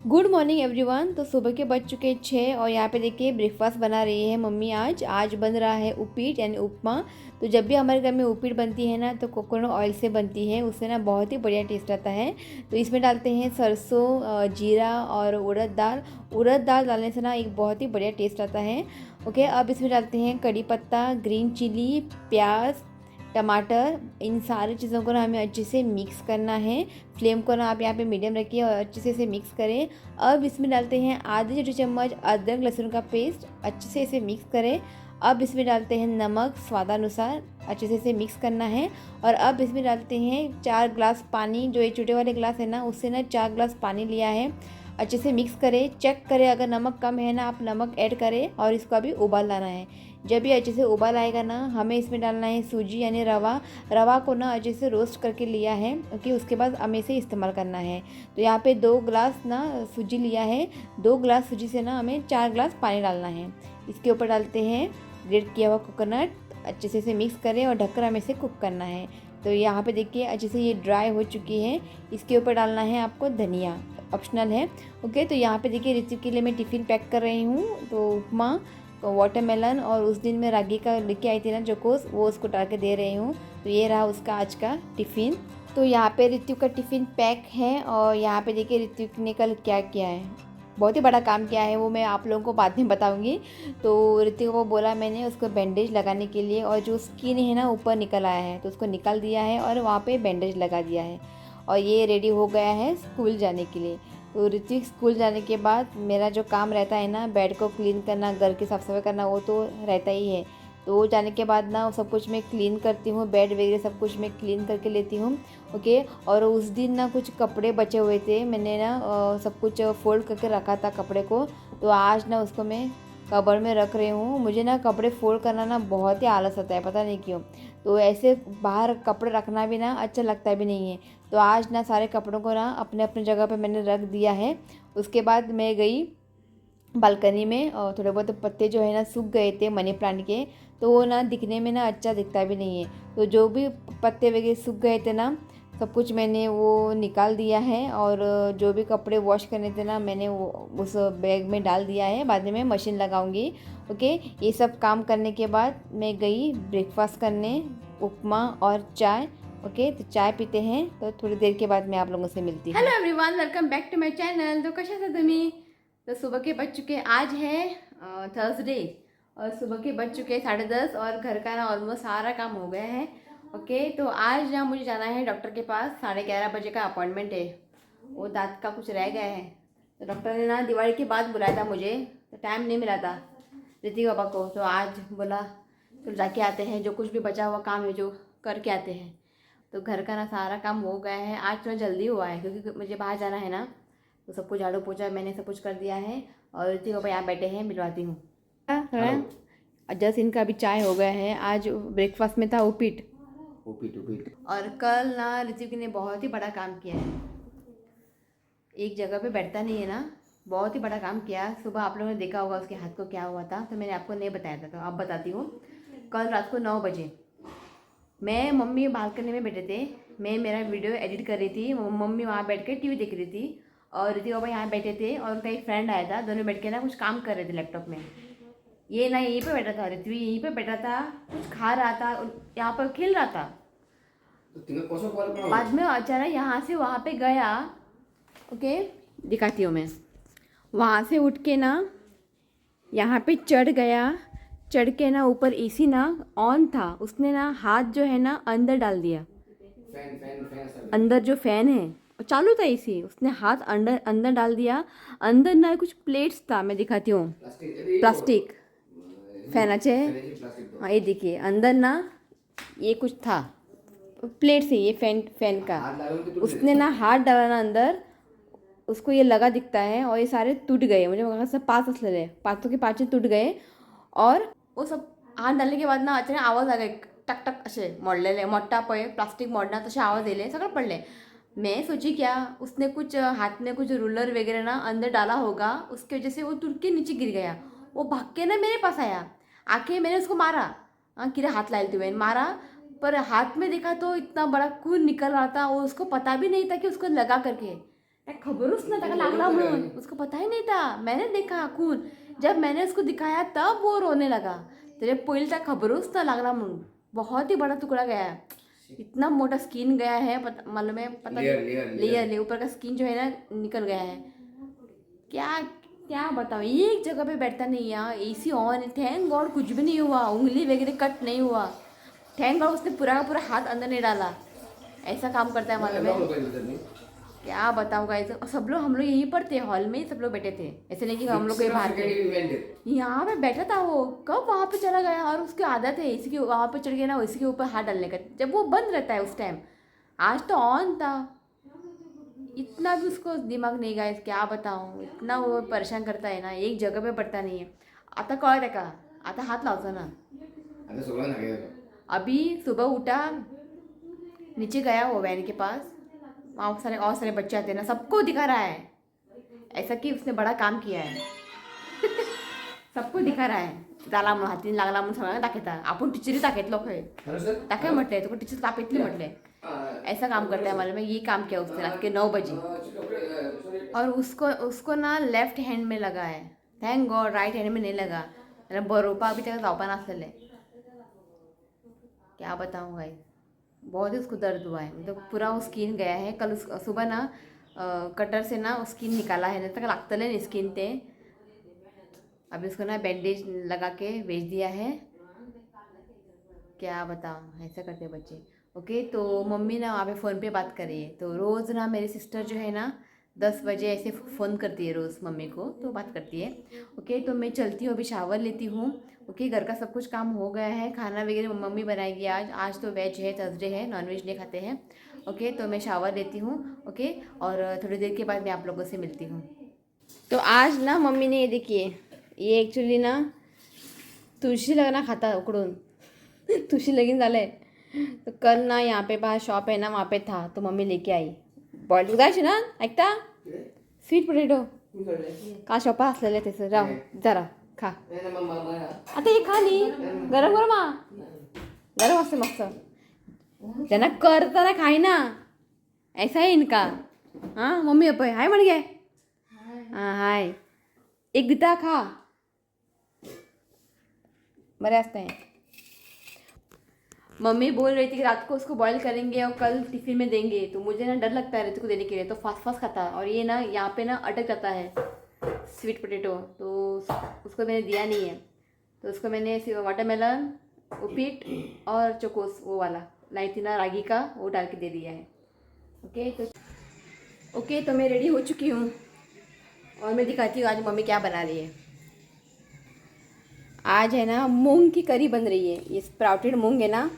Good morning everyone. तो सुबह के बज चुके 6 और यहाँ पे देखिए ब्रेकफास्ट बना रही है मम्मी। आज बन रहा है उपीट यानी उपमा। तो जब भी हमारे घर में उपीट बनती है ना तो कोकोनट ऑयल से बनती है, उससे ना बहुत ही बढ़िया टेस्ट आता है। तो इसमें डालते हैं सरसों, जीरा और उड़द दाल। उड़द दाल डालने से ना एक बहुत ही बढ़िया टेस्ट आता है। ओके, अब इसमें डालते हैं कड़ी पत्ता, ग्रीन चिली, प्याज, टमाटर। इन सारी चीज़ों को ना हमें अच्छे से मिक्स करना है। फ्लेम को ना आप यहाँ पे मीडियम रखिए और अच्छे से इसे मिक्स करें। अब इसमें डालते हैं आधी छोटी चम्मच अदरक लहसुन का पेस्ट, अच्छे से इसे मिक्स करें। अब इसमें डालते हैं नमक स्वादानुसार, अच्छे से इसे मिक्स करना है। और अब इसमें डालते हैं 4 ग्लास पानी, जो ये छोटे वाले ग्लास है ना उससे ना 4 ग्लास पानी लिया है। अच्छे से मिक्स करें, चेक करें, अगर नमक कम है ना आप नमक ऐड करें और इसको अभी उबाल लाना है। जब ये अच्छे से उबाल आएगा ना हमें इसमें डालना है सूजी यानी रवा को ना अच्छे से रोस्ट करके लिया है। ओके, उसके बाद हमें इसे इस्तेमाल करना है। तो यहाँ पे 2 ग्लास ना सूजी लिया है, 2 ग्लास सूजी से ना हमें 4 ग्लास पानी डालना है। इसके ऊपर डालते हैं ग्रेट किया हुआ कोकोनट, अच्छे से इसे मिक्स करें और ढककर हमें इसे कुक करना है। तो यहाँ पे देखिए अच्छे से ये ड्राई हो चुकी है। इसके ऊपर डालना है आपको धनिया, ऑप्शनल है। ओके, तो यहाँ पे देखिए रिसिपी के लिए मैं टिफ़िन पैक कर रही हूँ। तो उपमा, वाटरमेलन और उस दिन मैं रागी का लेके आई थी ना चोकोस, वो उसको डाल के दे रही हूँ। तो ये रहा उसका आज का टिफ़िन। तो यहाँ पे ऋतिक का टिफ़िन पैक है और यहाँ पे देखिए ऋतिक ने कल क्या किया है, बहुत ही बड़ा काम किया है, वो मैं आप लोगों को बाद में बताऊंगी। तो ऋतिक को बोला मैंने उसको बैंडेज लगाने के लिए, और जो स्किन है ना ऊपर निकल आया है तो उसको निकाल दिया है और वहाँ पे बैंडेज लगा दिया है। और ये रेडी हो गया है स्कूल जाने के लिए। तो ऋतिक स्कूल जाने के बाद मेरा जो काम रहता है ना, बेड को क्लीन करना, घर की साफ़ सफाई करना, वो तो रहता ही है। तो वो जाने के बाद ना सब कुछ मैं क्लीन करती हूँ, बेड वगैरह सब कुछ मैं क्लीन करके लेती हूँ। ओके, और उस दिन ना कुछ कपड़े बचे हुए थे, मैंने ना सब कुछ फोल्ड करके रखा था कपड़े को। तो आज ना उसको मैं कबर्ड में रख रही हूँ। मुझे ना कपड़े फोल्ड करना ना बहुत ही आलस आता है, पता नहीं क्यों। तो ऐसे बाहर कपड़े रखना भी ना अच्छा लगता भी नहीं है। तो आज ना सारे कपड़ों को ना अपने अपने जगह पे मैंने रख दिया है। उसके बाद मैं गई बालकनी में, और थोड़े बहुत पत्ते जो है ना सूख गए थे मनी प्लांट के, तो वो ना दिखने में ना अच्छा दिखता भी नहीं है। तो जो भी पत्ते वगैरह सूख गए थे ना सब कुछ मैंने वो निकाल दिया है। और जो भी कपड़े वॉश करने थे ना मैंने वो उस बैग में डाल दिया है, बाद में मैं मशीन लगाऊंगी। ओके, ये सब काम करने के बाद मैं गई ब्रेकफास्ट करने, उपमा और चाय। ओके, तो चाय पीते हैं, तो थोड़ी देर के बाद मैं आप लोगों से मिलती हूँ। Hello everyone, welcome back to my channel. तो कशा था तुम्ही? तो सुबह के बज चुके, आज है थर्सडे, और सुबह के बज चुके 10:30 और घर का ना ऑलमोस्ट सारा काम हो गया है। ओके, तो आज ना मुझे जाना है डॉक्टर के पास, 11:30 बजे का अपॉइंटमेंट है। वो दांत का कुछ रह गया है, तो डॉक्टर ने ना दिवाली के बाद बुलाया था मुझे, तो टाइम नहीं मिला था ऋतिक पापा को। तो आज बोला तो जाके आते हैं, जो कुछ भी बचा हुआ काम है जो करके आते हैं। तो घर का ना सारा काम हो गया है। आज थोड़ा जल्दी हुआ है क्योंकि मुझे बाहर जाना है ना, तो सबको झाड़ू पोछा मैंने सब कुछ कर दिया है। और ऋतिक पापा यहाँ बैठे हैं, मिलवाती हूँ थोड़ा। जस्ट इनका भी चाय हो गया है। आज ब्रेकफास्ट में था उपीट। और कल ना ऋतिक ने बहुत ही बड़ा काम किया है, एक जगह पे बैठता नहीं है ना, बहुत ही बड़ा काम किया। सुबह आप लोगों ने देखा होगा उसके हाथ को क्या हुआ था, तो मैंने आपको नहीं बताया था, तो अब बताती हूँ। कल रात को 9 बजे मैं मम्मी बालकनी में बैठे थे, मैं मेरा वीडियो एडिट कर रही थी, मम्मी वहाँ बैठ के टीवी देख रही थी, और ऋतिक बाबा यहाँ बैठे थे और उनका एक फ्रेंड आया था। दोनों बैठ के ना कुछ काम कर रहे थे लैपटॉप में। ये ना यहीं पे बैठा था, ऋतिक यहीं पे बैठा था, कुछ खा रहा था, यहाँ पर खेल रहा था। बाद में अचानक यहाँ से वहाँ पे गया। ओके, दिखाती हूँ मैं। वहाँ से उठ के ना यहाँ पे चढ़ गया, चढ़ के ना ऊपर एसी ना ऑन था, उसने ना हाथ जो है ना अंदर डाल दिया, अंदर जो फैन है चालू था एसी, उसने हाथ अंदर अंदर डाल दिया। अंदर ना कुछ प्लेट्स था, मैं दिखाती हूँ, प्लास्टिक फैन अच्छे। हाँ ये देखिए अंदर ना ये कुछ था, प्लेट से ये फैन का, उसने ना हाथ डाला ना अंदर, उसको ये लगा दिखता है, और ये सारे टूट गए। मुझे लगा सब पाँच असले पाँचों के पाँच टूट गए। और वो सब हात डालने के बाद ना अचानक आवाज आ गई, टक टक असे मोडलेले, मोठा पळे प्लास्टिक मोडना तसे आवाज येले, सगळं पडले। मैं सोची क्या उसने कुछ हाथ में कुछ रूलर वगैरह ना अंदर डाला होगा, उसकी वजह से वो टूट के नीचे गिर गया। वो भाग के ना मेरे पास आया, आके मैंने उसको मारा, हाँ किरे हाथ लाए थे मारा, पर हाथ में देखा तो इतना बड़ा खून निकल रहा था, वो उसको पता भी नहीं था कि उसको लगा करके खबरच ना त्याला लागला म्हणून उसको पता ही नहीं था. मैंने देखा खून. जब मैंने उसको दिखाया तब वो रोने लगा. तेरे पहले तक खबरच ना लागला म्हणून. बहुत ही बड़ा टुकड़ा गया है. इतना मोटा स्किन गया है, मालूम है, पता लेयर ऊपर का स्किन जो है ना निकल गया है. क्या क्या बताऊँ, एक जगह पे बैठता नहीं है. एसी ऑन है, थैंक गॉड कुछ भी नहीं हुआ, उंगली वगैरह कट नहीं हुआ. थैंक गॉड उसने पूरा का पूरा हाथ अंदर नहीं डाला. ऐसा काम करता है मालूम है. क्या बताऊँ गाइस, सब लोग हम लोग यहीं पर थे, हॉल में ही सब लोग बैठे थे. ऐसे नहीं कि हम लोग कहीं बाहर थे. यहाँ पे बैठा था वो, कब वहाँ पे चला गया. और उसकी आदत है इसी के वहाँ पे चढ़ गया ना, इसी के ऊपर हाथ डालने का, जब वो बंद रहता है उस टाइम. आज तो ऑन था. इतना भी उसको दिमाग नहीं गाइस, क्या बताऊँ. इतना वो परेशान करता है ना, एक जगह पे पड़ता नहीं है. आता कळत आहे का, आता हात लावतो ना. अभी सुबह उठा, नीचे गया वो वैन के पास, वहाँ सारे और सारे बच्चे आते हैं ना, सबको दिखा रहा है ऐसा कि उसने बड़ा काम किया है. सबको दिखा रहा है. झाला म्हणून हातीन लागला म्हणून सगळ्यांना दाखवता. आपण टीचरी दाखवत लोक दाखव म्हटले, तुका टीचर दाखवतली म्हटले. ऐसा काम करता है हमारे में. ये काम किया उसने रात के 9 बजे. और उसको ना लेफ्ट हैंड में लगा है. थैंक गॉड राइट हैंड में नहीं लगा. बरोपा अभी तक जापान असले. क्या बताऊँ भाई, बहुत ही उसको दर्द हुआ है. मतलब पूरा वो स्किन गया है. कल सुबह ना कटर से ना स्किन निकाला है, नहीं तक लागतले नहीं स्किन ते. अभी उसको ना बैंडेज लगा के भेज दिया है. क्या बताऊँ, ऐसा करते हैं बच्चे. ओके तो मम्मी ना वहाँ पे फ़ोन पे बात कर रही है. तो रोज़ ना मेरी सिस्टर जो है ना 10 बजे ऐसे फ़ोन करती है रोज़ मम्मी को, तो बात करती है. ओके तो मैं चलती हूँ, अभी शावर लेती हूँ. ओके घर का सब कुछ काम हो गया है. खाना वगैरह मम्मी बनाएगी आज. आज तो वेज है, थर्सडे है, नॉनवेज नहीं खाते हैं. ओके तो मैं शावर लेती हूँ. ओके और थोड़ी देर के बाद मैं आप लोगों से मिलती हूँ. तो आज ना मम्मी ने ये देखिए, ये एक्चुअली ना तुळशी लगना खाता उकडून. तुळशी लगीन झालं आहे. तो कल ना यहाँ पे बाहर शॉप है ना, वहाँ पे था तो मम्मी लेके आई. बॉइल्ड उदायचे ना ऐकता, स्वीट पोटॅटो का शॉपा असलेलं त्याचं. राव जरा खा आता, हे खा नी गरम गरम. गरम असते मस्त. त्यांना करताना खाई ना, ऐसा है इनका. हां मम्मी अप्पा हाय म्हण गे. हां हाय, एक दिता खा, बरे असते हैं. मम्मी बोल रही थी कि रात को उसको बॉईल करेंगे और कल टिफ़िन में देंगे. तो मुझे ना डर लगता है ऋतु को देने के लिए, तो फास्ट फास्ट खाता है. और ये ना यहाँ पे ना अटक जाता है स्वीट पोटैटो, तो उसको मैंने दिया नहीं है. तो उसको मैंने वाटरमेलन, उपीट और चोकोस वो वाला लाई थी ना रागी का, वो डाल के दे दिया है. ओके तो मैं रेडी हो चुकी हूँ और मैं दिखाती हूँ आज मम्मी क्या बना रही है. आज है ना मूंग की करी बन रही है. ये स्प्राउटेड मूंग है ना,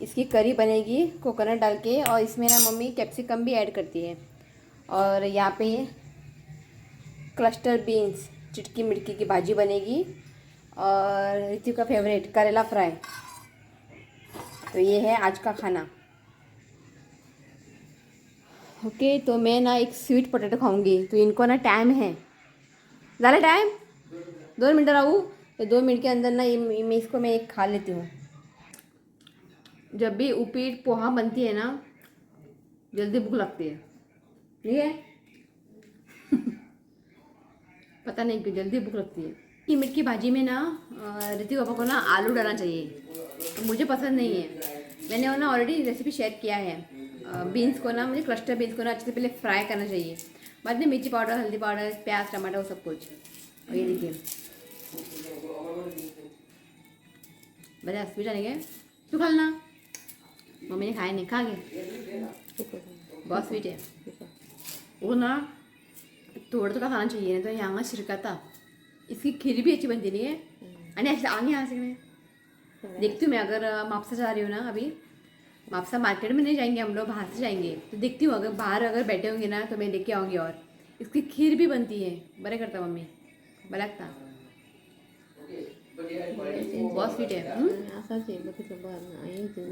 इसकी करी बनेगी कोकोनट डाल के. और इसमें ना मम्मी कैप्सिकम भी ऐड करती है. और यहाँ पे क्लस्टर बीन्स चिटकी मिटकी की भाजी बनेगी. और ऋतु का फेवरेट करेला फ्राई. तो ये है आज का खाना. ओके तो मैं ना एक स्वीट पोटैटो खाऊंगी. तो इनको ना टाइम है, ज़्यादा टाइम 2 मिनट रहूँ. तो 2 मिनट के अंदर ना मैं इसको मैं एक खा लेती हूँ. जब भी उपीट पोहा बनती है ना, जल्दी भूख लगती है. ठीक है. पता नहीं क्यों जल्दी भूख लगती है. कि मिर्च की भाजी में ना ऋतिक पापा को ना आलू डालना चाहिए, तो मुझे पसंद नहीं है. मैंने वो ना ऑलरेडी रेसिपी शेयर किया है. बीन्स को ना, मुझे क्लस्टर बीन्स को ना अच्छे से पहले फ्राई करना चाहिए. बाद में मिर्ची पाउडर, हल्दी पाउडर, प्याज, टमाटर वो सब कुछ. और ये देखिए बड़ा स्वीट आने तू खालना. मम्मी ने खाया नहीं, खा गए. बहुत स्वीट है वो ना, थोड़ा थोड़ा खाना चाहिए, नहीं तो यहाँ छिड़काता. इसकी खीर भी अच्छी बनती नहीं है. अरे ऐसे आगे यहाँ से देखती हूँ मैं. अगर मापसा जा रही हूँ ना, अभी मापसा मार्केट में नहीं जाएंगे हम लोग, बाहर से जाएंगे. तो देखती हूँ अगर बाहर अगर बैठे होंगे ना तो मैं लेके आऊँगी. और इसकी खीर भी बनती है, बड़े करता मम्मी, बड़ा लगता. बहुत स्वीट है.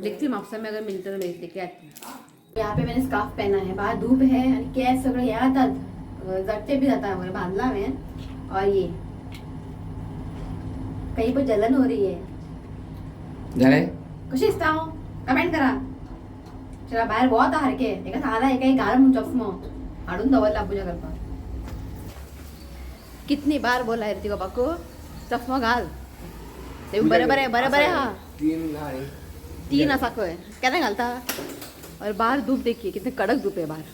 देखती हूँ मापसा में अगर मिलता तो मैं लेके आती हूँ. यहाँ पे मैंने स्कार्फ पहना है, बाहर धूप है आणि केस सगळं हे आता जटते भी जाता है, बांधला है. और ये कहीं पर जलन हो रही है. कशी दिसता कमेंट करा. चला बाहेर बहुत हारके एका झाला एका गार म्हणून चष्मा हाडून दवरला पूजा करपाक. कितनी बार बोला है ऋतिका को चष्मा घाल. ते बरे हा. 3 असा कय केन्ना घालता. और बाहर धूप देखिए कितने कड़क धूप है बाहर.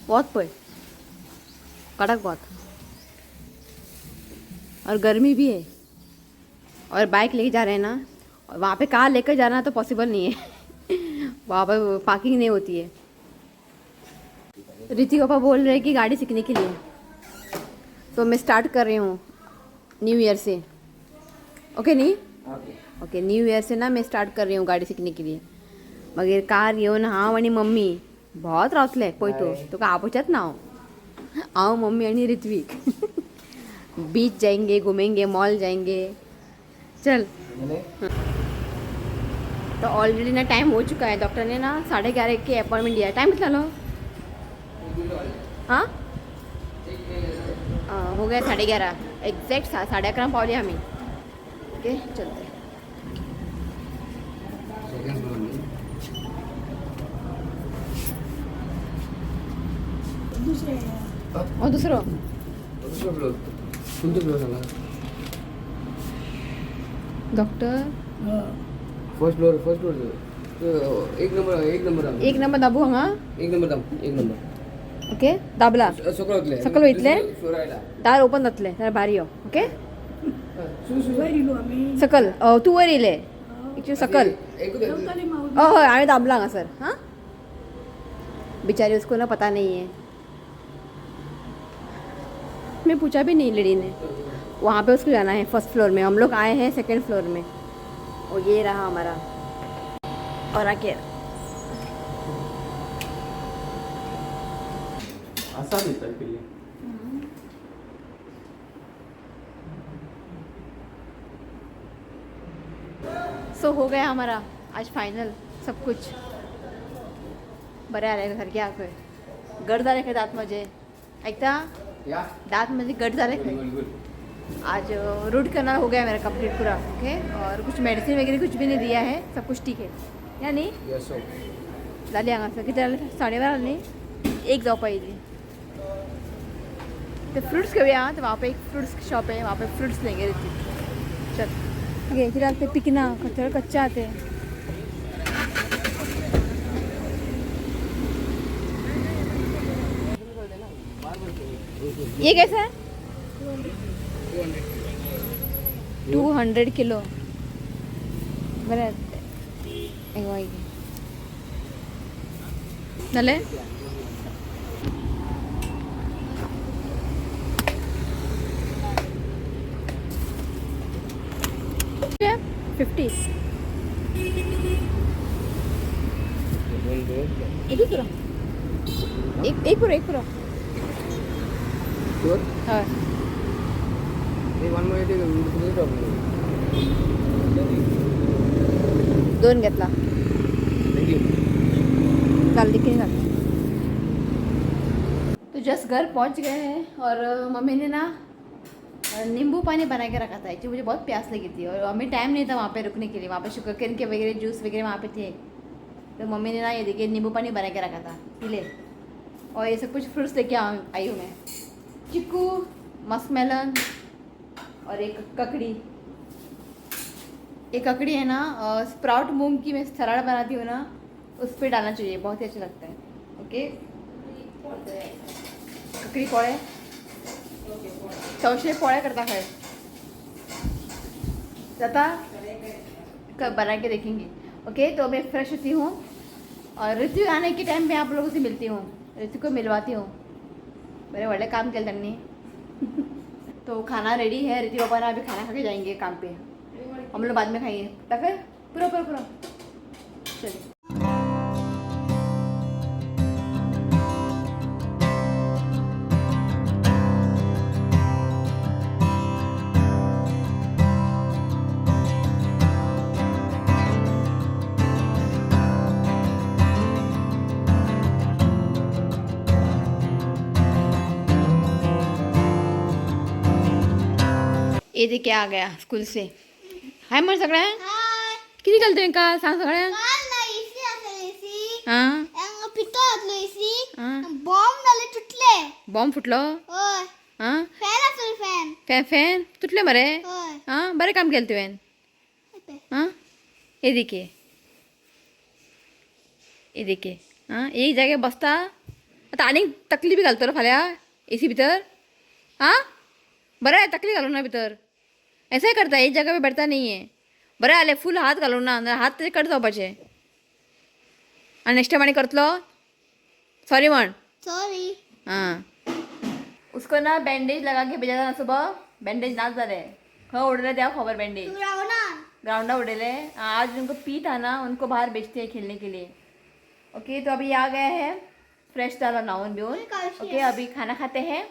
बहुत पे कड़क बहुत. और गर्मी भी है. और बाइक लेके जा रहे हैं ना. और वहाँ पे कार लेकर जाना तो पॉसिबल नहीं है. वहाँ पर पार्किंग नहीं होती है. ऋतिक पापा बोल रहे हैं कि गाड़ी सीखने के लिए. तो मैं स्टार्ट कर रही हूँ न्यू ईयर से. ओके नहीं ओके न्यू ईयर से ना मैं स्टार्ट कर रही हूँ गाड़ी सीखने के लिए. मगर कार येऊन हांव आणि मम्मी बहुत रावतले पळय तो का आपोवच्याच ना हांव मम्मी आणि ऋत्विक. बीच जाएंगे घूमेंगे मॉल जाएंगे. चल. तो ऑलरेडी ना टाइम हो चुका है. डॉक्टर ने ना 11:30 की अपॉइंटमेंट दिया है. टाइम कितना लो. हाँ हो गया 11:30 एक्झॅक्ट 11:30 पावले आम्ही. ओके चलते. और दुसरं डॉक्टर फर्स्ट फ्लोर एक नंबर दाबू हांगा. एक नंबर ओके दाबला सकल वयतले सोरायला दार ओपन जातले जाल्यार भायर यो. ओके सकल तू वयर येयले एक्चुअली सकल. हय हांवें दाबला हांगासर. हाँ बेचारी उसको ना पता नहीं है. मैं पूछा भी नहीं लेडी ने. वहाँ पे उसको जाना है फर्स्ट फ्लोर में. हम लोग आए हैं सेकंड फ्लोर में. और ये रहा हमारा. और आके आसान होता है के लिए. सो हो गया हमारा आज फाइनल सब कुछ. बरे आले घर घ्या खंय गड जाले खंय दात म्हजे ऐकता या दात म्हणजे गट झाले खंय. आज रूट कनाल हो गया मेरा कंप्लीट पूरा. ओके और कुछ मेडिसिन वगैरह कुछ भी नहीं दिया है. सब कुछ ठीक है या नहीं. यस सो जाली हांगासर किती जाले 12:30 न्ही. 1 जावपा येयली. तो फ्रूट्स घेऊया. तो वहाँ पे एक फ्रूट्स शॉप है. वहाँ पे फ्रूट्स लेंगे ऋतिक. चल घे कित्याक ते पिकना थोडे कच्चे आते. ये कैसा है. 200 किलो बरं झाले. 50 एक पुरा एक पुरा Sure? हाँ. One more day, दोन घेतला. Thank you. डाल दिखे नहीं डाल. तो जस्ट घर पहुंच गए हैं. और मम्मी ने ना नींबू पानी बना के रखा था. एक्चुअली मुझे बहुत प्यास लगी थी और हमें टाइम नहीं था वहाँ पे रुकने के लिए. वहाँ पे शुगर केन के वगैरह जूस वगैरह वहाँ पे थे. तो मम्मी ने ना ये देखिए नींबू पानी बना के रखा था पी ले. और ये सब कुछ फ्रूट्स लेके आई हूँ मैं. चिक्कू मस्कमेलन और एक ककड़ी. एक ककड़ी है ना स्प्राउट मूंग की मैं सलाद बनाती हूँ ना उस पर डालना चाहिए. बहुत ही अच्छा लगता है. ओके ककड़ी पोळे चौशे पोळ्या करता खाए जाता कब बना के देखेंगे. ओके तो मैं फ्रेश होती हूँ और ऋतु आने के टाइम पे आप लोगों से मिलती हूँ. ऋतु को मिलवाती हूँ. बड़े बड़े काम केलं त्यांनी. तो खाना रेडी है. ऋतु पापा ना अभी खाना खा के जाएंगे काम पे. हम लोग बाद में खाएंगे. तक पूरा पूरा पूरा चलिए. ये देखिए आ गया स्कूल से. हाय मग सगळ्या किती घालते का सांग सगळ्या. हां पितो घातलो इसी हां बॉम्ब जाले तुटले बॉम्ब फुटलो होय हां फॅन असेल फॅन फॅन तुटले मरे होय हां बरें काम केलें तुवें हां एदिके एदिके हां एक जाग्यार बसता आतां आनीक तकली बी घालतलो फाल्यां एसी भितर हां बरें तकली घालूं ना भितर ऐसा ही करता एक जगह पे बैठता नहीं है बरें जालें फूल हात घालूं ना नाल्यार हात तेजे कट जावपाचे आनी नेक्स्ट टायम आनी करतलो सॉरी म्हण सॉरी हाँ उसको ना बैंडेज लगा के भेजा था ना सुबह बैंडेज ना जाले खा उड़ेले त्या खबर बैंडेज रावणा ग्राउंडा उड़ेले आज उनको पी था ना उनको बाहर बेचते हैं खेलने के लिए ओके तो अभी आ गया है फ्रेश दाल और नाउन बिउन ओके अभी खाना खाते हैं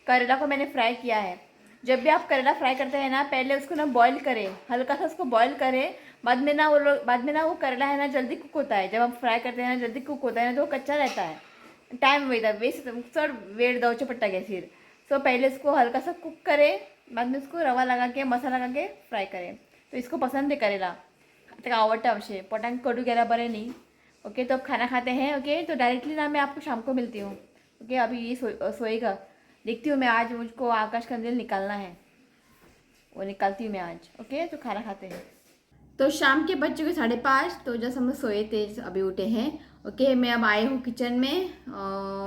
करेला को मैंने फ्राई किया है जब भी आप करेला फ्राई करते हैं ना पहले उसको ना बॉईल करें हल्का सा उसको बॉईल करें बाद में ना वो करेला है ना जल्दी कुक होता है जब आप फ्राय करते हैं ना जल्दी कुक होता है ना तो वो कच्चा रहता है टाइम वयता वेस्ट चड वेळ जावचें पडटा गॅसीर सो पहले इसको हल्का सा कुक करें बाद में उसको रवा लगा के मसाला लगा के फ्राई करें तो इसको पसंद है करेला तेका आवडटा अशें पोटांक कडू गेल्या बरें न्ही ओके तो अब खाना खाते हैं ओके तो डायरेक्टली ना मैं आपको शाम को मिलती हूँ ओके अभी ये सोएगा देखती हूँ मैं आज मुझको आकाश कंदील निकालना है वो निकालती हूँ मैं आज ओके तो खाना खाते हैं तो शाम के बज चुके 5:30 तो जस्ट हम लोग सोए थे अभी उठे हैं ओके मैं अब आई हूँ किचन में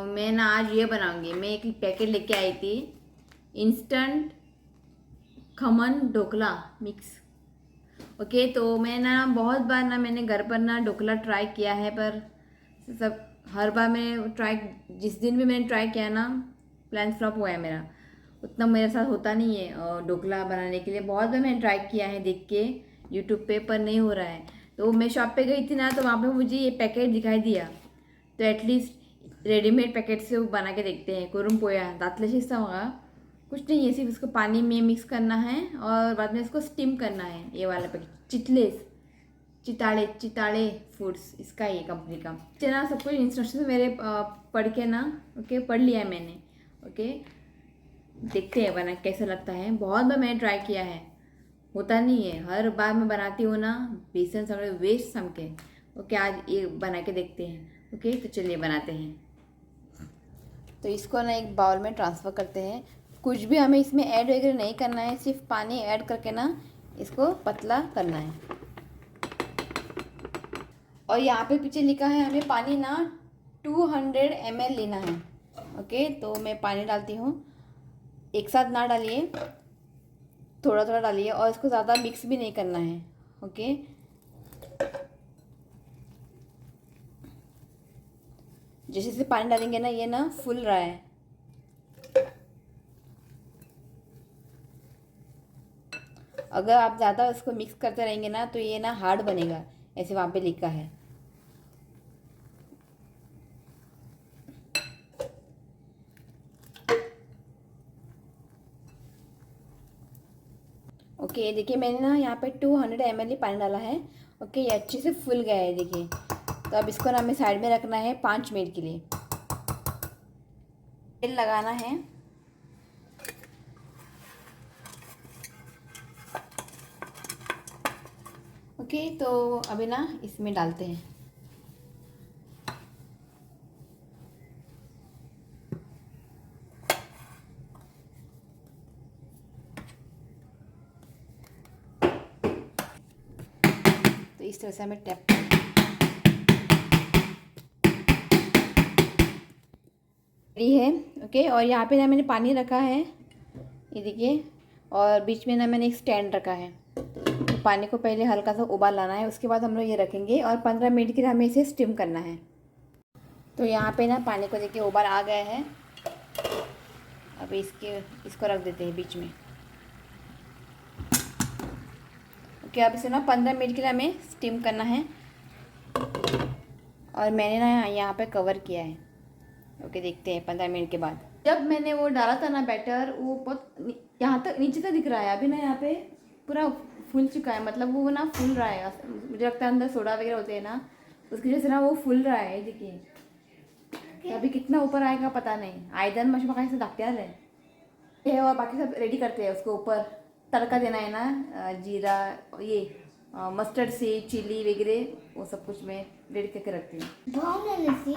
मैं ना आज ये बनाऊंगी मैं एक पैकेट लेके आई थी instant khaman dhokla mix okay तो मैं ना बहुत बार ना मैंने घर पर ना ढोकला ट्राई किया है पर सब हर बार मैं ट्राई जिस दिन भी मैंने ट्राई किया ना प्लान फ्लॉप हुआ है मेरा उतना मेरे साथ होता नहीं है ढोकला बनाने के लिए बहुत बार मैंने ट्राई किया है देख के यूट्यूब पे पर नहीं हो रहा है तो मैं शॉप पे गई थी ना तो वहाँ पे मुझे ये पैकेट दिखाई दिया तो एटलीस्ट रेडीमेड पैकेट से वो बना के देखते हैं कुरुम पोया दातले शिस्ता होगा कुछ नहीं है सिर्फ इसको पानी में मिक्स करना है और बाद में इसको स्टीम करना है ये वाला पैकेट चिताड़े फूड्स इसका ये कंपनी का ना सब कुछ इंस्ट्रक्शन मेरे पढ़ के ना ओके पढ़ लिया है मैंने ओके देखते हैं बना कैसा लगता है बहुत बार मैंने ट्राई किया है होता नहीं है हर बार मैं बनाती हूँ ना बेसन सब वेस्ट सम के ओके आज ये बना के देखते हैं ओके तो चलिए बनाते हैं तो इसको ना एक बाउल में ट्रांसफ़र करते हैं कुछ भी हमें इसमें ऐड वगैरह नहीं करना है सिर्फ पानी ऐड करके ना इसको पतला करना है और यहाँ पे पीछे लिखा है हमें पानी ना 200 ml लेना है ओके तो मैं पानी डालती हूँ एक साथ ना डालिए थोड़ा थोड़ा डालिए और इसको ज़्यादा मिक्स भी नहीं करना है ओके जैसे जैसे पानी डालेंगे ना ये ना फूल रहा है अगर आप ज़्यादा इसको मिक्स करते रहेंगे ना तो ये ना हार्ड बनेगा ऐसे वहाँ पे लिखा है ओके देखिए मैंने ना यहाँ पे 200 ml पानी डाला है ओके ये अच्छे से फूल गया है देखिए तो अब इसको ना हमें साइड में रखना है 5 मिनट के लिए तेल लगाना है ओके तो अभी ना इसमें डालते हैं तो इस तरह से हमें टैप रेडी है ओके और यहाँ पे ना मैंने पानी रखा है ये देखिए और बीच में ना मैंने एक स्टैंड रखा है तो पानी को पहले हल्का सा उबाल लाना है उसके बाद हम लोग ये रखेंगे और 15 मिनट के लिए हमें इसे स्टीम करना है तो यहाँ पे ना पानी को देखिए उबाल आ गया है अभी इसको रख देते हैं बीच में ओके अब इसे ना 15 मिनट के लिए हमें स्टीम करना है और मैंने ना यहाँ पे कवर किया है ओके देखते हैं 15 मिनट के बाद जब मैंने वो डाला था ना बैटर वो बहुत यहाँ तक नीचे तक दिख रहा है अभी ना यहाँ पे पूरा फूल चुका है मतलब वो ना फूल रहा है मुझे लगता है अंदर सोडा वगैरह होते हैं ना उसकी वजह से ना वो फूल रहा है देखिए तो अभी कितना ऊपर आएगा पता नहीं आयदन मशमा से धाकते आ रहे और बाकी सब रेडी करते हैं उसको ऊपर तड़का देना है ना जीरा ये मस्टर्ड सीड चिली वगैरह वो सब कुछ मैं रेडी करके रखती हूँ। भावना लेसी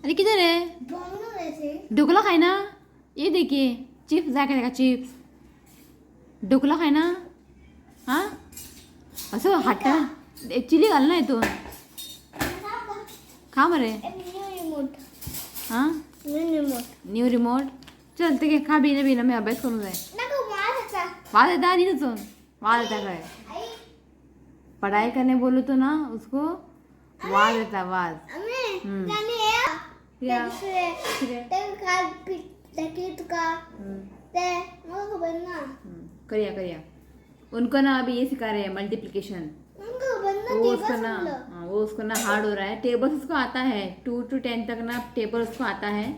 अरे किधर है भावना लेसी ढोकला खाए ना। ये देखिए चिप्स जाके देखा चिप्स ढोकला खाए ना। हाँ असं हाटा चिली घाल ना येतो खा मरे। न्यू रिमोट हाँ न्यू रिमोट न्यू रिमोट चलते के खा बिना बिना मैं अभ्यास करून जाय नको माझा वाद येता नहीं तो वाद येता काय आई पढ़ाई करने बोलो तो ना उसको वाद येता वाद। अम्मी हम्म. जाने या या. ते काल पिट तुका ते मग खबर ना करिया करिया उनको ना अभी ये सिखा रहे हैं मल्टीप्लिकेशन। मग खबर ना वो ते उसको ना वो उसको ना हार्ड हो रहा है। टेबल्स उसको आता है 2 to 10 तक ना टेबल उसको आता है।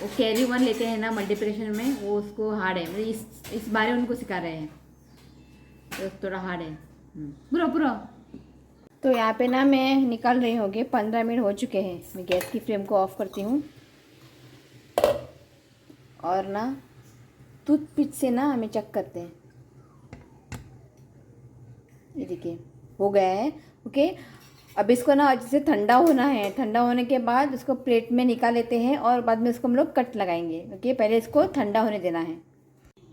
वो कैरी 1 लेते हैं ना मल्टीप्लिकेशन में वो उसको हार्ड है मतलब इस बारे उनको सिखा रहे हैं तो थोड़ा हार्ड है। पूरा पूरा तो यहाँ पे ना मैं निकाल रही होगी 15 मिनट हो चुके हैं। मैं गैस की फ्लेम को ऑफ करती हूँ और ना टूथपिक से ना हमें चेक करते हैं। ये देखिए हो गया है। ओके अब इसको ना अच्छे से ठंडा होना है। ठंडा होने के बाद उसको प्लेट में निकाल लेते हैं और बाद में इसको हम लोग कट लगाएंगे। ओके पहले इसको ठंडा होने देना है।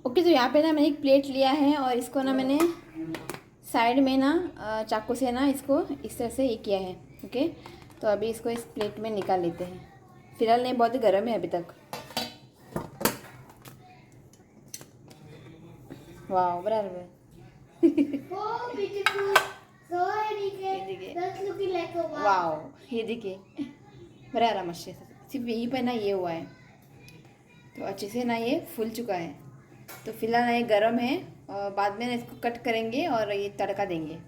ओके तो यहाँ पे ना मैंने एक प्लेट लिया है और इसको ना मैंने साइड में ना चाकू से ना इसको इस तरह से ये किया है। ओके तो अभी इसको इस प्लेट में निकाल लेते हैं। फिलहाल नहीं बहुत ही गर्म है अभी तक। वाह बराबर है। Oh, beautiful. So elegant. That's looking like a wow. वाह ये देखिए बड़ा आराम से सिर्फ यहीं पे ना ये हुआ है तो अच्छे से ना ये फूल चुका है। तो फिलहाल ना ये गर्म है और बाद में ना इसको कट करेंगे और ये तड़का देंगे।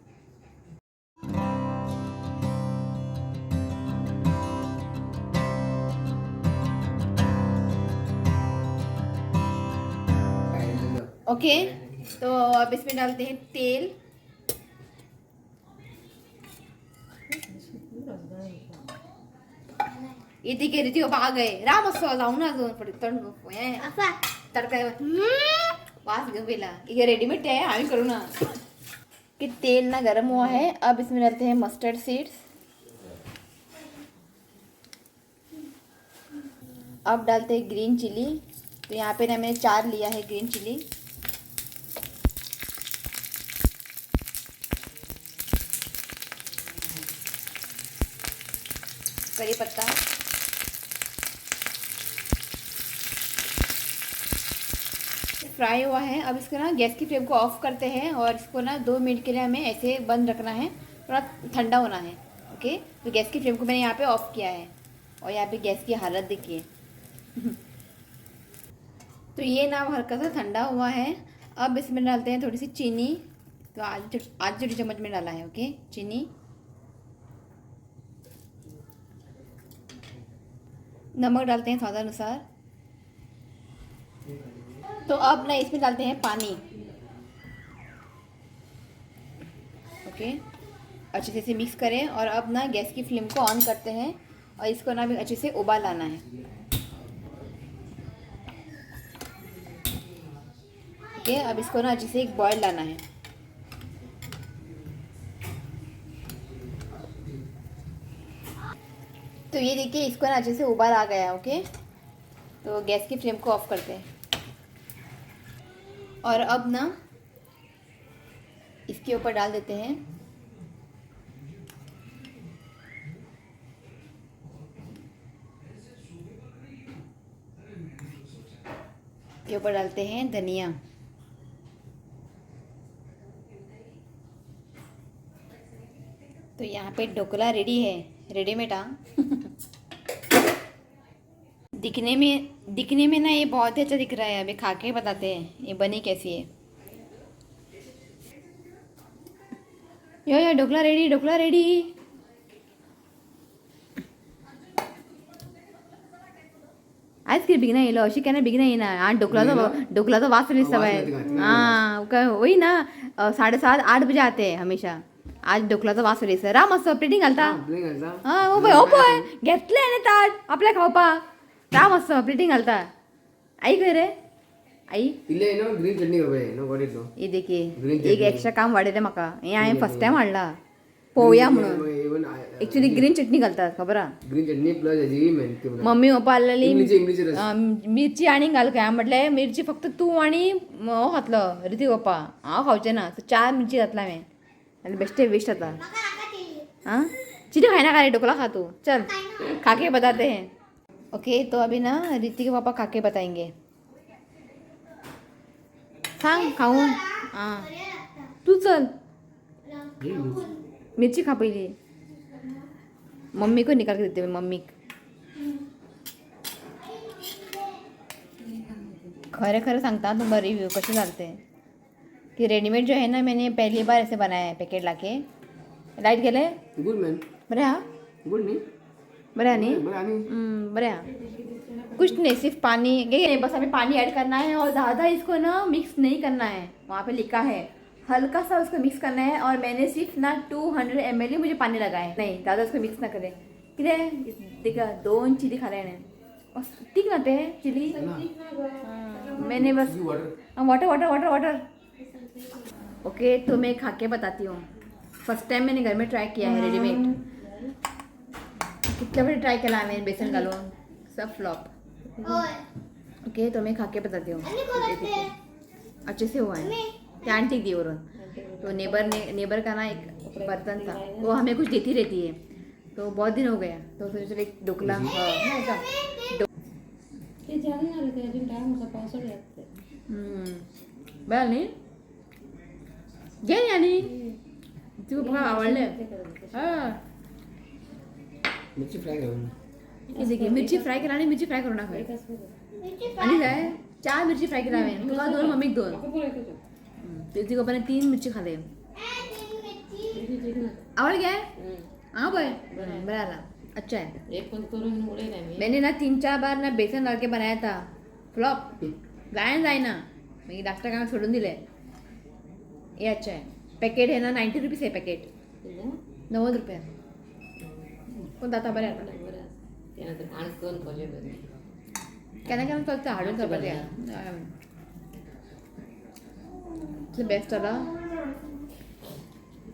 ओके तो अब इसमें डालते हैं तेल। ये देखिए रीति आ गए राम असं जाऊन अजून Apa? तडका वास घेऊन गेला ये रेडीमेड आहे आम्ही करू ना। कि तेल ना गर्म हुआ है। अब इसमें डालते हैं मस्टर्ड सीड्स। अब डालते हैं ग्रीन चिली। तो यहाँ पे ना मैंने 4 लिया है ग्रीन चिली। करी पत्ता फ्राई हुआ है। अब इसको ना गैस की फ्लेम को ऑफ करते हैं और इसको ना 2 मिनट के लिए हमें ऐसे बंद रखना है। थोड़ा ठंडा होना है। ओके तो गैस की फ्लेम को मैंने यहाँ पे ऑफ किया है और यहाँ पे गैस की हालत देखिए। तो ये ना हल्का सा ठंडा हुआ है। अब इसमें डालते हैं थोड़ी सी चीनी। तो आधी छोटी चम्मच में डाला है। ओके चीनी नमक डालते हैं स्वादानुसार। तो अब ना इसमें डालते हैं पानी। ओके अच्छे से इसे मिक्स करें और अब ना गैस की फ्लेम को ऑन करते हैं और इसको ना भी अच्छे से उबाल लाना है। ओके अब इसको ना अच्छे से एक बॉयल लाना है। तो ये देखिए इसको ना अच्छे से उबाल आ गया। ओके तो गैस की फ्लेम को ऑफ करते हैं और अब ना इसके ऊपर डाल देते हैं के ऊपर डालते हैं धनिया। तो यहाँ पे ढोकला रेडी है। रेडीमेड दिखने में ना ये बहुत ही अच्छा दिख रहा है। अभी खा के बताते हैं ये बनी कैसी है। यो dhokla ready dhokla ready. Ice cream बिगना येलो अशी काय ना बिगना येईना आणि ढोकला तो वास लिस्ता बाहेर। हाँ वही ना 7:30 8 बजे आते हैं हमेशा। आज ढोकलाचा वास लिस्ता राम असं प्लेटिंग घालता। हाँ हो पय घेतले आणि ताट आपल्या खावपा राम असं प्लेटिंग घालता। आई खंय रे आई इल्ले नो ग्रीन चटणी करपा नो गॉट इट नो ये देखिए Green एक chutney. एक्स्ट्रा काम वाढले म्हाका हे हांवें फर्स्ट टायम हाडला पोवया म्हणून इवन एक्चुअली ग्रीन चटणी घालतात खबर हा ग्रीन चटणी प्लस हेजी मेनके मम्मी पप्पा आलेली इमलीची रस मिरची आणि घाल काय म्हटलें मिरची फक्त तूं आणि हो घातलो रिती पप्पा हांव खावचें ना सो 4 मिरची घातला हांवें आनी बेश्टे वेस्ट जाता म्हाका नाका चिली हाँ चिली खाना खा रहे ढोकला खा तू चल खा के बताते हैं ओके तो अभी ना रीति के पापा खा के बताएंगे सांग खाऊन हाँ तू चल मिरची खा पहिली मम्मी को निकाल के देते मैं मम्मी खरे खरे सांगता तुम्हारा रिव्यू कसे चालते कि रेडीमेड जो है ना मैंने पहली बार ऐसे बनाया है पैकेट लाके लाइट गेले गुड मॅन बरे हा गुड नी बरे हा नी बरं आणि बरे हा कुछ नहीं सिर्फ पानी नहीं बस हमें पानी ऐड करना है और ज़्यादा इसको ना मिक्स नहीं करना है वहाँ पे लिखा है हल्का सा उसको मिक्स करना है और मैंने सिर्फ ना 200 ml ही मुझे पानी लगा है नहीं ज़्यादा उसको मिक्स ना करें कितने देखा 2 चिली खा रहे हैं और ठीक नाते हैं चिली मैंने बस water water water water water okay तो मैं खा के बताती हूँ फर्स्ट टाइम मैंने घर में ट्राई किया है रेडीमेड कितने बड़े ट्राई किया मैंने बेसन घालून सब फ्लॉप ओय ओके तो मैं खा के बताती हूँ आणि कोणाचे अच्छे से हुआ है क्या आंटी दी वरून तो नेबर का ना एक बर्तन था वो हमें कुछ देती रहती है तो बहुत दिन हो गया तो सोचे चलो एक ढोकला नाही का ते जाऊन आलं ते अजून टाइम होता पावसाळ्यात बरं नाही घे आणि तू बघा आवडले हां मिरची फ्राय करून हे देखील मिरची फ्राय केला आणि मिरची फ्राय करू नका मिरची आणि काय 4 मिरची फ्राय केला हांवें तुका 2 मम्मीक 2 तेजी गोपाने 3 मिरची खाले मिरची आवड घे हाँ भाई बड़ा आला अच्छा है एक पण करून मुळे नाही मी मैंने ना 3-4 बार ना बेसन डाल के बनाया था फ्लॉप जाए ना मैं डॉक्टर का छोड़ून दिले ये अच्छा है पैकेट है ना 90 रुपीज़ है पैकेट 90 रुपये कोण दाता बरे आता बरं त्यानंतर आणि कोण पाहिजे केन्ना केन्ना चलता हाडून चलपाचें बेस्ट आला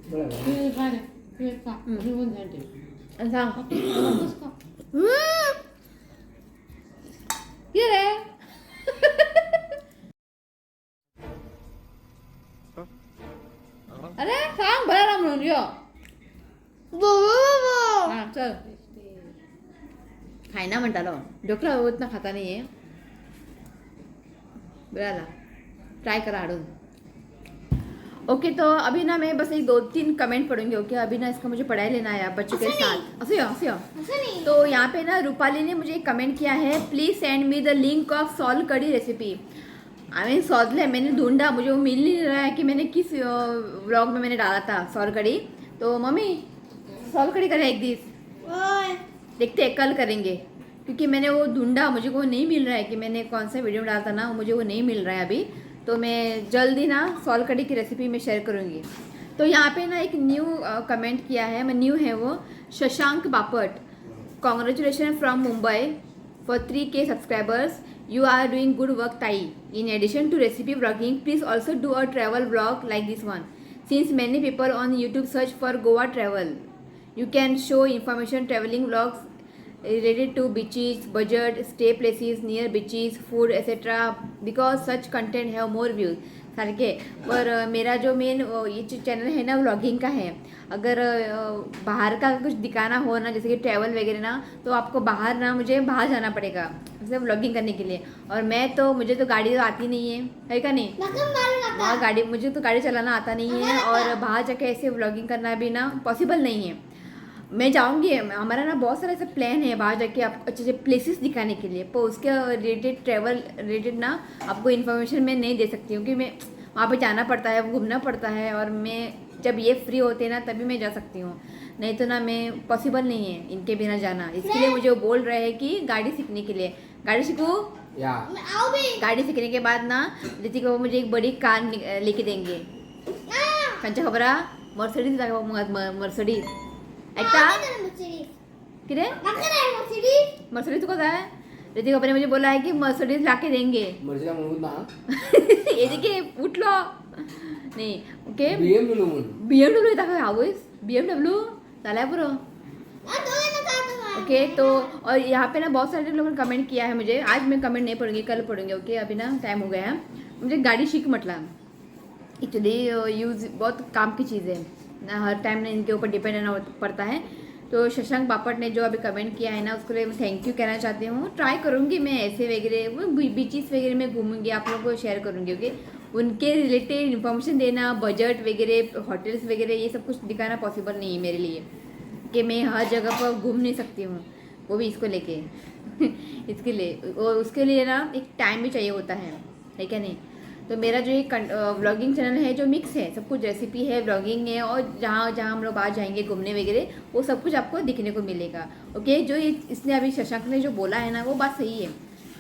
बरोबर ते काय ते का जेवण झाले आणि सांग बस का कितें रे अरे सांग बरं राम म्हणून यो हां चल खायना म्हणटालो ढोकला होत ना खाता नाही आहे बरं आला ट्राई करा हाडून ओके तो अभी ना मैं बस एक 2-3 कमेंट पढ़ूंगी ओके अभी ना इसका मुझे पढ़ाई लेना है आप बच्चों के साथ असो असं नाही तो यहाँ पे ना रूपाली ने मुझे एक कमेंट किया है please send me the link of sol kadhi recipe मैंने सोचले मैंने ढूंढा मुझे वो मिल नहीं रहा है कि मैंने किस व्लॉग में मैंने डाला था सॉल कड़ी तो मम्मी सॉल कड़ी करें एक दिन ओय देखते हैं कल करेंगे क्योंकि मैंने वो ढूंढा मुझे वो नहीं मिल रहा है कि मैंने कौन सा वीडियो डाला था ना मुझे वो नहीं मिल रहा है अभी तो मैं जल्दी ना सॉल कड़ी की रेसिपी में शेयर करूँगी तो यहाँ पे ना एक न्यू कमेंट किया है मैं न्यू है वो Shashank Bapat congratulation from Mumbai for 3K subscribers you are doing good work ताई in addition to recipe vlogging please also do a travel vlog like this one since many people on YouTube search for Goa travel you can show information traveling vlogs related to beaches budget stay places near beaches food etc because such content have more views सारखे पर मेरा जो main ये channel है ना vlogging का है अगर बाहर का कुछ दिखाना हो ना जैसे कि ट्रैवल वगैरह ना तो आपको बाहर ना मुझे बाहर जाना पड़ेगा जैसे व्लॉगिंग करने के लिए और मैं तो मुझे तो गाड़ी तो आती नहीं है का नहीं नका मारू नका वहाँ गाड़ी मुझे तो गाड़ी चलाना आता नहीं है और बाहर जाके ऐसे व्लॉगिंग करना भी ना पॉसिबल नहीं है मैं जाऊंगी हमारा ना बहुत सारा ऐसा प्लान है बाहर जाके आपको अच्छे अच्छे प्लेसेस दिखाने के लिए पर उसके रिलेटेड ट्रैवल रिलेटेड ना आपको इन्फॉर्मेशन मैं नहीं दे सकती हूँ क्योंकि मैं वहाँ पे जाना पड़ता है घूमना पड़ता है और मैं जब ये फ्री होते हैं ना तभी मैं जा सकती हूँ नहीं तो ना मैं पॉसिबल नहीं है इनके बिना जाना इसके लिए मुझे वो बोल रहे हैं कि गाड़ी सीखने के लिए गाड़ी सीखूँ या आओ भी गाड़ी सीखने के बाद ना रीति को मुझे एक बड़ी कार लेके देंगे कंचा खबर मर्सडीज मर्सडीज ऐकता किती मर्सिडीज मर्सडीज तुका जाय ऋतिक पापा ने मुझे बोला है कि मर्सिडीज ला के देंगे मर्जीला म्हणून ना ये देखिए उठ लो नहीं ओके BMW म्हणून BMW येता काय आवयस BMW झालाय बरं ओके तो और यहाँ पे ना बहुत सारे लोगों ने कमेंट किया है मुझे आज मैं कमेंट नहीं पढ़ूंगी कल पढ़ूंगी ओके अभी ना टाइम हो गया है मुझे गाड़ी सीख मतलब एक्चुअली यूज़ बहुत काम की चीज़ है ना हर टाइम ना इनके ऊपर डिपेंड रहना पड़ता है तो शशांक बापट ने जो अभी कमेंट किया है ना उसके लिए मैं थैंक यू कहना चाहती हूँ ट्राई करूँगी मैं ऐसे वगैरह वो बीचेस वगैरह में घूमूंगी आप लोगों को शेयर करूँगी ओके उनके रिलेटेड इन्फॉर्मेशन देना बजट वगैरह होटल्स वगैरह ये सब कुछ दिखाना पॉसिबल नहीं है मेरे लिए कि मैं हर जगह पर घूम नहीं सकती हूँ वो भी इसको लेके इसके लिए और उसके लिए ना एक टाइम भी चाहिए होता है क्या नहीं तो मेरा जो ये व्लॉगिंग चैनल है जो मिक्स है सब कुछ रेसिपी है व्लॉगिंग है और जहाँ जहाँ हम लोग आज जाएंगे घूमने वगैरह वो सब कुछ आपको दिखने को मिलेगा ओके जो ये इसने अभी शशांक ने जो बोला है ना वो बात सही है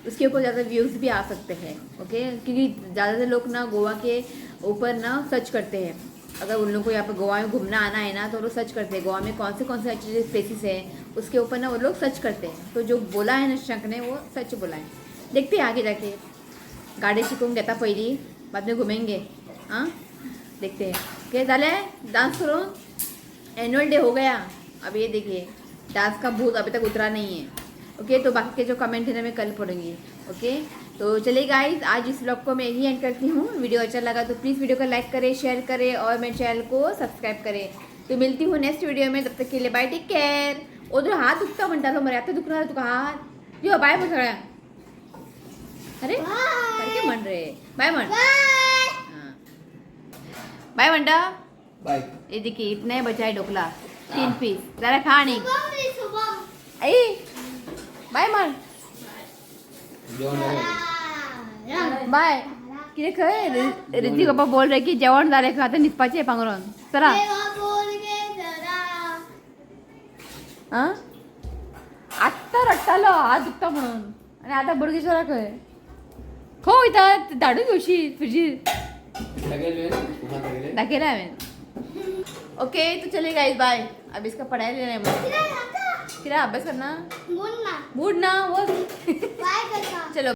उसके ऊपर ज़्यादा व्यूज़ भी आ सकते हैं ओके क्योंकि ज़्यादातर लोग ना गोवा के ऊपर ना सर्च करते हैं अगर उन लोगों को यहाँ पर गोवा में घूमना आना है ना तो वो लोग सर्च करते हैं गोवा में कौन से अच्छे अच्छे प्लेसेस हैं उसके ऊपर ना वो लोग सर्च करते हैं तो जो बोला है ना शशांक ने वो सच बोला है देखते हैं आगे जाके गाड़ी शिकून घेता पहिली बाद में घूमेंगे हाँ देखते हैं क्या डाले डांस करो एनुअल डे हो गया अब ये देखिए डांस का भूत अभी तक उतरा नहीं है ओके तो बाकी के जो कमेंट है ना मैं कल पढ़ूंगी ओके तो चलिए गाइस आज इस व्लॉग को मैं यही एंड करती हूँ वीडियो अच्छा लगा तो प्लीज़ वीडियो को लाइक करें शेयर करें और मेरे चैनल को सब्सक्राइब करें तो मिलती हूँ नेक्स्ट वीडियो में तब तक के लिए बाय टेक केअर उधर हात दुखता म्हणता लो मरे आता दुखणार तुका हात यो बाय पण सगळ्या अरे सारखे म्हण रे बाय म्हण बाय म्हणता बाय ये देखिए इतना ही बचा है ढोकला 3 पीस जरा खा नहीं शुभम आई बाय म्हण जेवण झालं बाय किती खय ऋतिक बाबा बोल रहे की जेवण झाले का आता निसपाचे पांघरून चला हां आत्ता रट्टालो हात दुखता म्हणून आणि आता बडगेश्वरा खय खो इथं दाडू घेऊशी तुझी दाखिला है ओके तो चलिए गाइस बाय अब इसका पढ़ाई लेना है मुझे क्या अभ्यास करना मूड ना वो बाय करता चलो